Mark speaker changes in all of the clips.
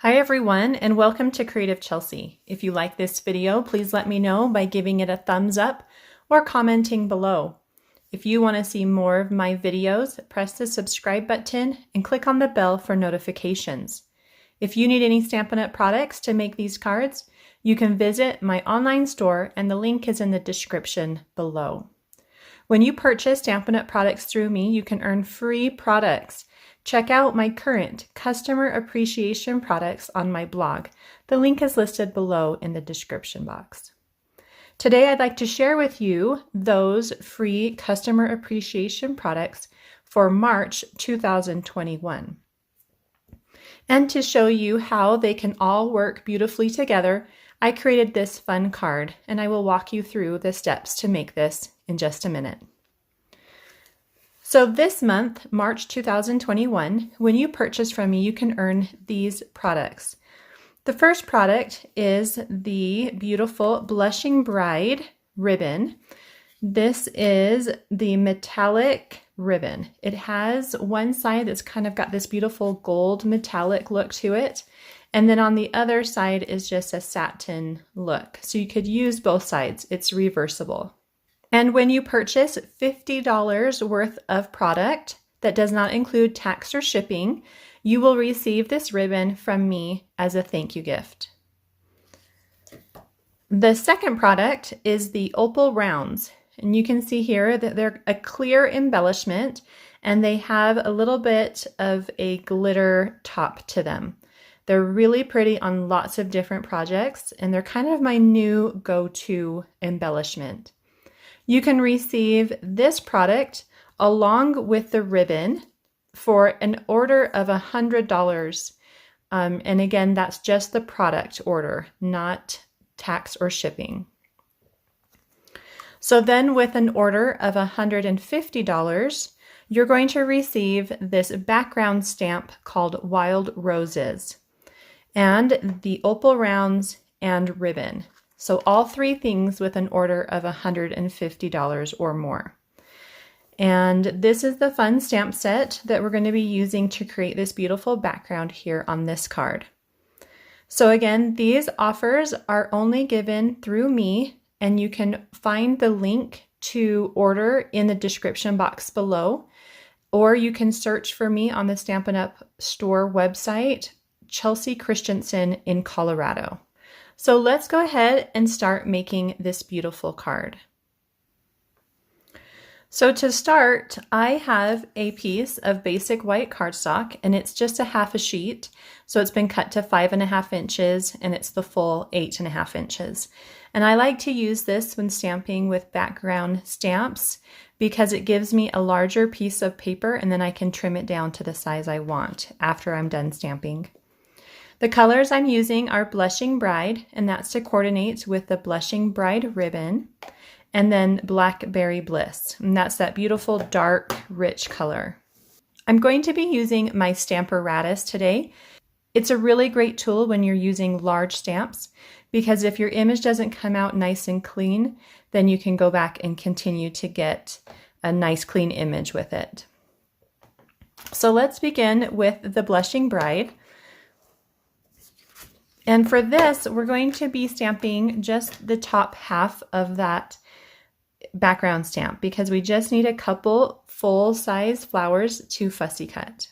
Speaker 1: Hi everyone, and welcome to Creative Chelsea. If you like this video, please let me know by giving it a thumbs up or commenting below. If you want to see more of my videos, press the subscribe button and click on the bell for notifications. If you need any Stampin' Up! Products to make these cards, you can visit my online store and the link is in the description below. When you purchase Stampin' Up! Products through me, you can earn free products. Check out my current customer appreciation products on my blog. The link is listed below in the description box. Today I'd like to share with you those free customer appreciation products for March 2021. And to show you how they can all work beautifully together, I created this fun card, and I will walk you through the steps to make this in just a minute. So this month, March 2021, when you purchase from me, you can earn these products. The first product is the beautiful Blushing Bride ribbon. This is the metallic ribbon. It has one side that's kind of got this beautiful gold metallic look to it. And then on the other side is just a satin look. So you could use both sides. It's reversible. And when you purchase $50 worth of product that does not include tax or shipping, you will receive this ribbon from me as a thank you gift. The second product is the OPAL rounds. And you can see here that they're a clear embellishment and they have a little bit of a glitter top to them. They're really pretty on lots of different projects and they're kind of my new go-to embellishment. You can receive this product along with the ribbon for an order of $100. And again, that's just the product order, not tax or shipping. So then with an order of $150, you're going to receive this background stamp called Wild Roses and the OPAL rounds and ribbon. So all three things with an order of $150 or more. And this is the fun stamp set that we're going to be using to create this beautiful background here on this card. So again, these offers are only given through me, and you can find the link to order in the description box below, or you can search for me on the Stampin' Up! Store website, Chelsea Christensen in Colorado. So let's go ahead and start making this beautiful card. So to start, I have a piece of basic white cardstock and it's just a half a sheet. So it's been cut to 5.5 inches and it's the full 8.5 inches. And I like to use this when stamping with background stamps because it gives me a larger piece of paper and then I can trim it down to the size I want after I'm done stamping. The colors I'm using are Blushing Bride, and that's to coordinate with the Blushing Bride ribbon, and then Blackberry Bliss, and that's that beautiful dark, rich color. I'm going to be using my Stamparatus today. It's a really great tool when you're using large stamps, because if your image doesn't come out nice and clean, then you can go back and continue to get a nice clean image with it. So let's begin with the Blushing Bride. And for this, we're going to be stamping just the top half of that background stamp because we just need a couple full-size flowers to fussy cut.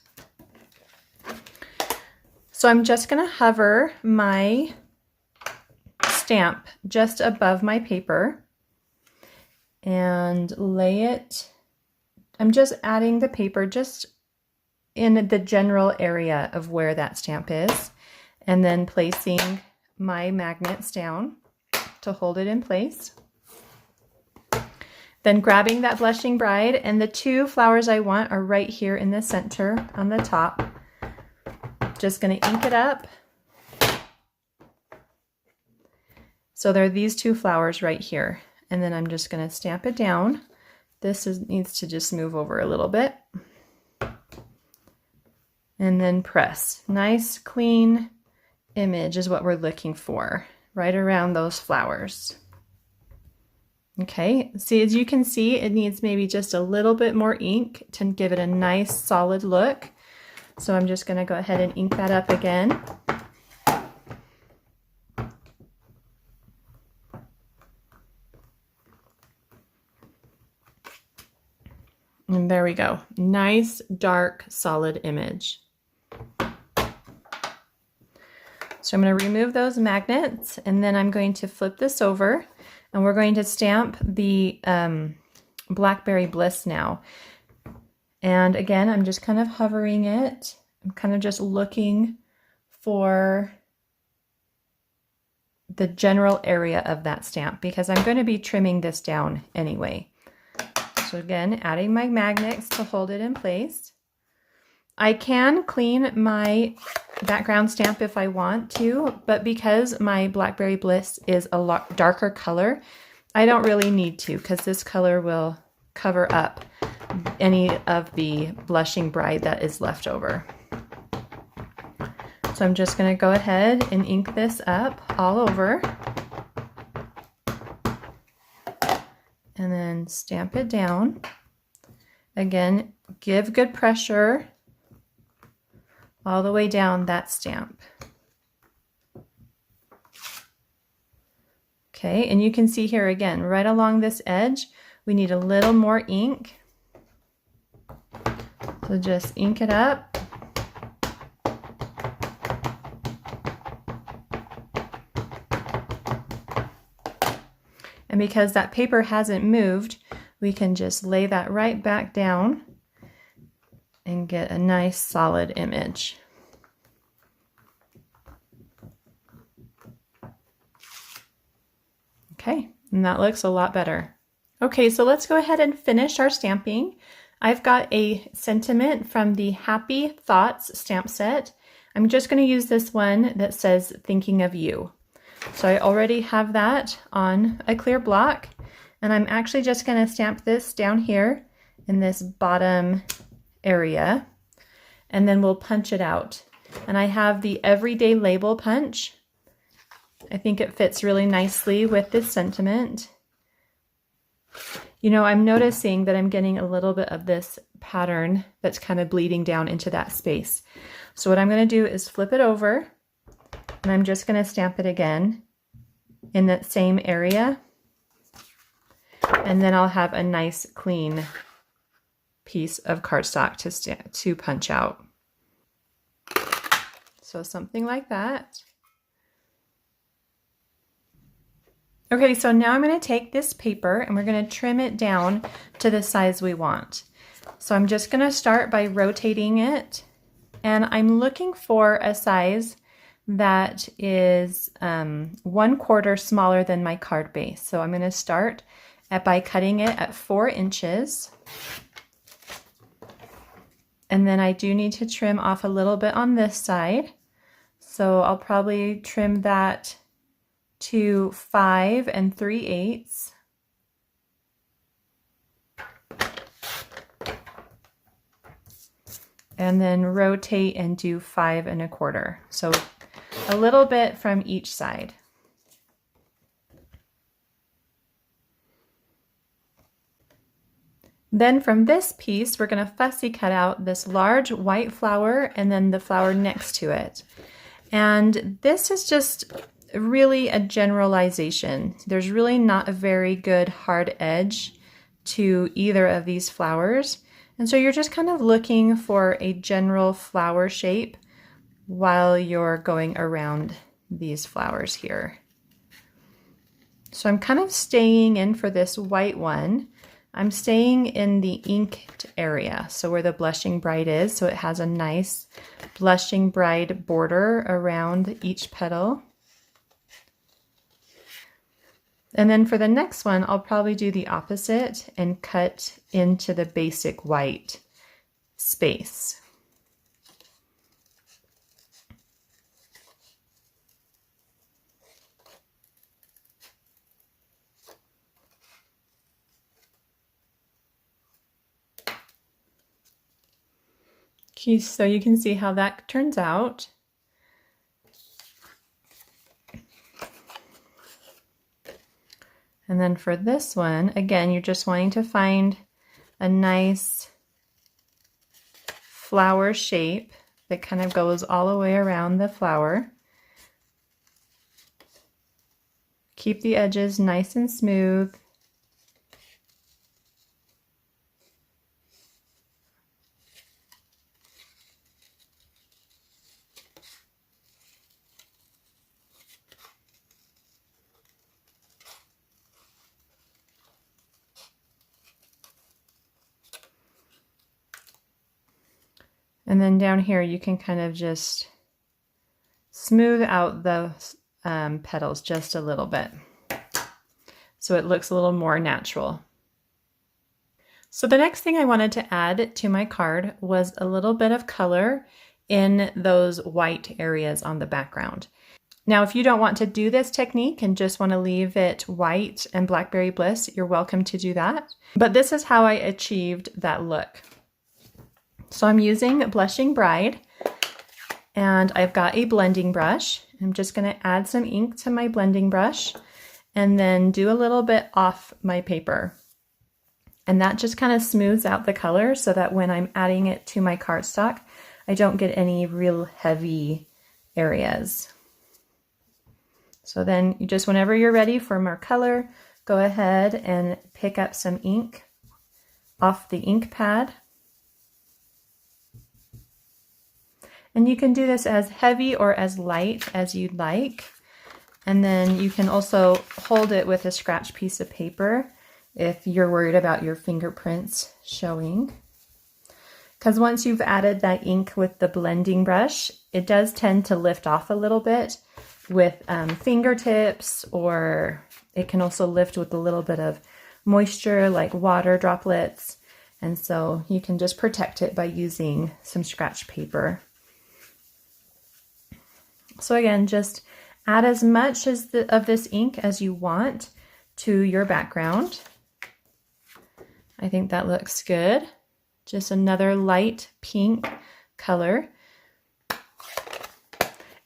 Speaker 1: So I'm just going to hover my stamp just above my paper and lay it. I'm just adding the paper just in the general area of where that stamp is. And then placing my magnets down to hold it in place. Then grabbing that Blushing Bride, and the two flowers I want are right here in the center on the top. Just going to ink it up. So there are these two flowers right here. And then I'm just going to stamp it down. This needs to just move over a little bit. And then press. Nice, clean image is what we're looking for, right around those flowers. Okay, see, as you can see, it needs maybe just a little bit more ink to give it a nice solid look. So I'm just going to go ahead and ink that up again. And there we go. Nice, dark, solid image. So I'm going to remove those magnets, and then I'm going to flip this over, and we're going to stamp the Blackberry Bliss now. And again, I'm just kind of hovering it. I'm kind of just looking for the general area of that stamp because I'm going to be trimming this down anyway. So again, adding my magnets to hold it in place. I can clean my background stamp if I want to, but because my Blackberry Bliss is a lot darker color, I don't really need to because this color will cover up any of the blushing bride that is left over. So I'm just going to go ahead and ink this up all over and then stamp it down. Again, give good pressure all the way down that stamp. Okay, and you can see here again, right along this edge, we need a little more ink. So just ink it up. And because that paper hasn't moved, we can just lay that right back down and get a nice solid image. Okay, and that looks a lot better. Okay, so let's go ahead and finish our stamping. I've got a sentiment from the Happy Thoughts stamp set. I'm just going to use this one that says thinking of you. So I already have that on a clear block, and I'm actually just going to stamp this down here in this bottom area, and then we'll punch it out. And I have the Everyday Label punch. I think it fits really nicely with this sentiment. You know, I'm noticing that I'm getting a little bit of this pattern that's kind of bleeding down into that space. So what I'm going to do is flip it over, and I'm just going to stamp it again in that same area. And then I'll have a nice clean piece of cardstock to punch out. So something like that. Okay, so now I'm going to take this paper and we're going to trim it down to the size we want. So I'm just going to start by rotating it, and I'm looking for a size that is 1/4 smaller than my card base. So I'm going to start by cutting it at 4 inches. And then I do need to trim off a little bit on this side. So I'll probably trim that to 5 3/8. And then rotate and do 5 1/4. So a little bit from each side. Then from this piece, we're going to fussy cut out this large white flower and then the flower next to it. And this is just really a generalization. There's really not a very good hard edge to either of these flowers. And so you're just kind of looking for a general flower shape while you're going around these flowers here. So I'm kind of staying in for this white one. I'm staying in the inked area, so where the blushing bride is, so it has a nice blushing bride border around each petal. And then for the next one, I'll probably do the opposite and cut into the basic white space. Okay, so you can see how that turns out. And then for this one, again, you're just wanting to find a nice flower shape that kind of goes all the way around the flower. Keep the edges nice and smooth. And then down here, you can kind of just smooth out the petals just a little bit, so it looks a little more natural. So the next thing I wanted to add to my card was a little bit of color in those white areas on the background. Now, if you don't want to do this technique and just want to leave it white and blackberry bliss, you're welcome to do that. But this is how I achieved that look. So I'm using Blushing Bride, and I've got a blending brush. I'm just going to add some ink to my blending brush and then do a little bit off my paper. And that just kind of smooths out the color so that when I'm adding it to my cardstock, I don't get any real heavy areas. So then you just, whenever you're ready for more color, go ahead and pick up some ink off the ink pad. And you can do this as heavy or as light as you'd like. And then you can also hold it with a scratch piece of paper if you're worried about your fingerprints showing. Because once you've added that ink with the blending brush, it does tend to lift off a little bit with fingertips, or it can also lift with a little bit of moisture like water droplets. And so you can just protect it by using some scratch paper. So again, just add as much of this ink as you want to your background. I think that looks good. Just another light pink color.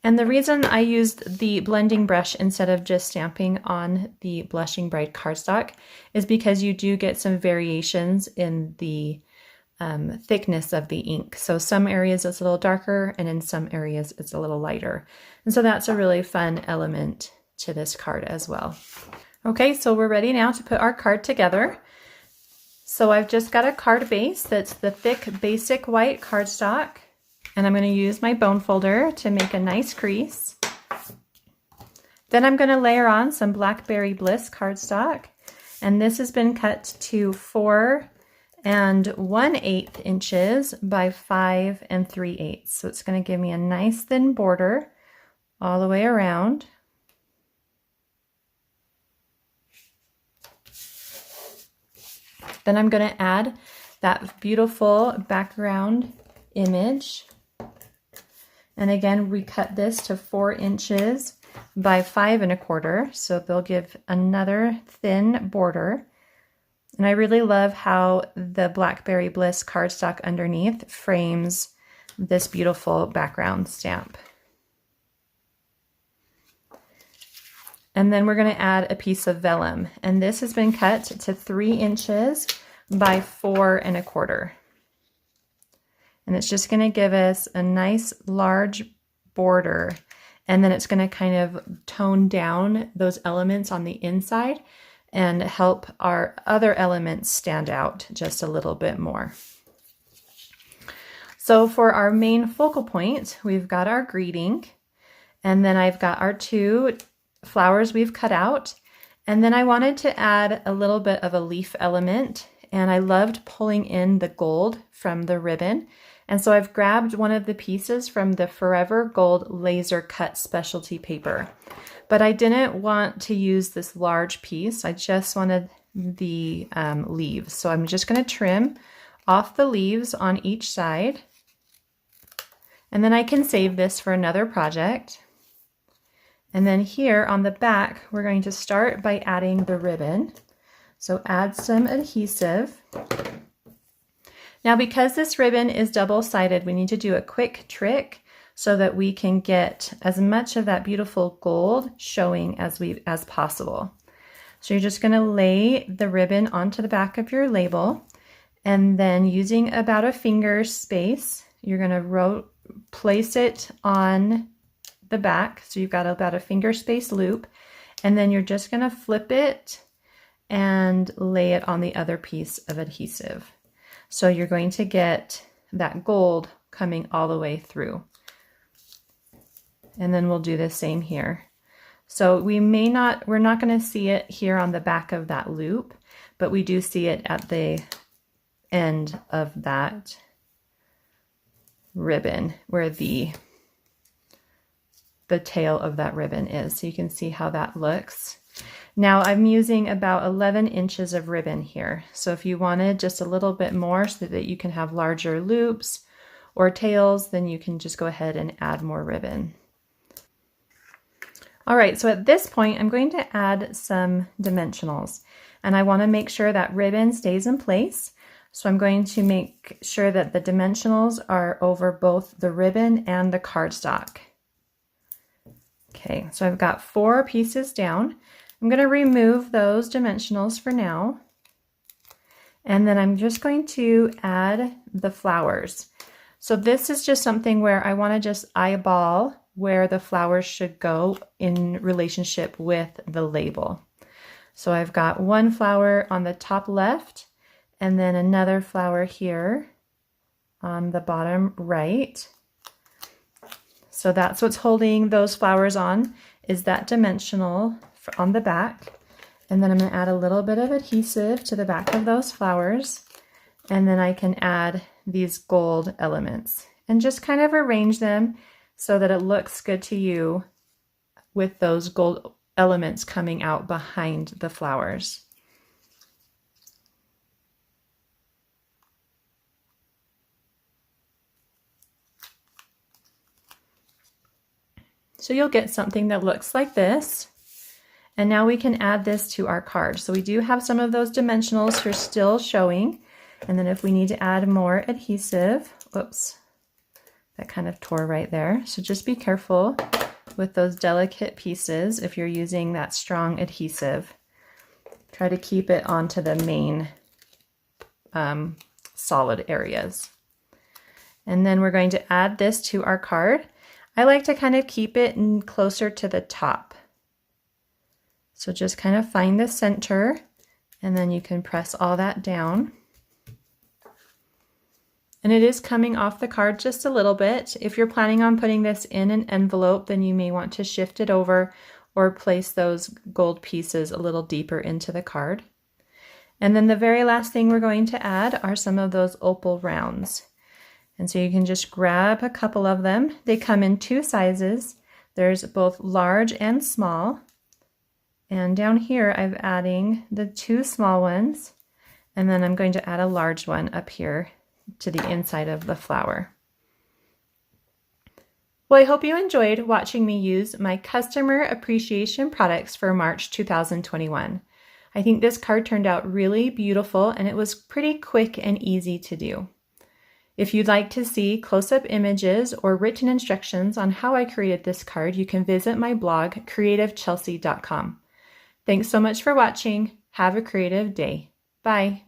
Speaker 1: And the reason I used the blending brush instead of just stamping on the Blushing Bride cardstock is because you do get some variations in the thickness of the ink. So some areas it's a little darker, and in some areas it's a little lighter. And so that's a really fun element to this card as well. Okay, so we're ready now to put our card together. So I've just got a card base that's the thick basic white cardstock. And I'm going to use my bone folder to make a nice crease. Then I'm going to layer on some Blackberry Bliss cardstock. And this has been cut to 4 1/8 inches by 5 3/8. So it's going to give me a nice thin border all the way around. Then I'm going to add that beautiful background image. And again, we cut this to 4 inches by 5 1/4, so they'll give another thin border. And I really love how the Blackberry Bliss cardstock underneath frames this beautiful background stamp. And then we're going to add a piece of vellum, and this has been cut to 3 inches by 4 1/4. And it's just going to give us a nice large border, and then it's going to kind of tone down those elements on the inside and help our other elements stand out just a little bit more. So for our main focal point, we've got our greeting, and then I've got our 2 flowers we've cut out, and then I wanted to add a little bit of a leaf element, and I loved pulling in the gold from the ribbon. And so I've grabbed one of the pieces from the Forever Gold laser cut specialty paper, but I didn't want to use this large piece. I just wanted the leaves. So I'm just going to trim off the leaves on each side, and then I can save this for another project. And then here on the back, we're going to start by adding the ribbon. So add some adhesive. Now, because this ribbon is double-sided, we need to do a quick trick so that we can get as much of that beautiful gold showing as possible. So you're just going to lay the ribbon onto the back of your label, and then using about a finger space, you're going to place it on the back. So you've got about a finger space loop, and then you're just going to flip it and lay it on the other piece of adhesive. So you're going to get that gold coming all the way through. And then we'll do the same here. So we're not going to see it here on the back of that loop, but we do see it at the end of that ribbon where the tail of that ribbon is. So you can see how that looks. Now I'm using about 11 inches of ribbon here. So if you wanted just a little bit more so that you can have larger loops or tails, then you can just go ahead and add more ribbon. All right, so at this point, I'm going to add some dimensionals, and I want to make sure that ribbon stays in place. So I'm going to make sure that the dimensionals are over both the ribbon and the cardstock. Okay, so I've got 4 pieces down. I'm going to remove those dimensionals for now. And then I'm just going to add the flowers. So this is just something where I want to just eyeball where the flowers should go in relationship with the label. So I've got one flower on the top left and then another flower here on the bottom right. So that's what's holding those flowers on, is that dimensional on the back. And then I'm going to add a little bit of adhesive to the back of those flowers. And then I can add these gold elements and just kind of arrange them so that it looks good to you with those gold elements coming out behind the flowers. So you'll get something that looks like this. And now we can add this to our card. So we do have some of those dimensionals here still showing. And then if we need to add more adhesive, whoops, that kind of tore right there. So just be careful with those delicate pieces if you're using that strong adhesive. Try to keep it onto the main solid areas. And then we're going to add this to our card. I like to kind of keep it closer to the top. So just kind of find the center and then you can press all that down. And it is coming off the card just a little bit. If you're planning on putting this in an envelope, then you may want to shift it over or place those gold pieces a little deeper into the card. And then the very last thing we're going to add are some of those opal rounds. And so you can just grab a couple of them. They come in 2 sizes. There's both large and small. And down here, I'm adding the 2 small ones. And then I'm going to add a large one up here to the inside of the flower. Well, I hope you enjoyed watching me use my customer appreciation products for March 2021. I think this card turned out really beautiful and it was pretty quick and easy to do. If you'd like to see close-up images or written instructions on how I created this card, you can visit my blog, creativechelsea.com. Thanks so much for watching. Have a creative day. Bye.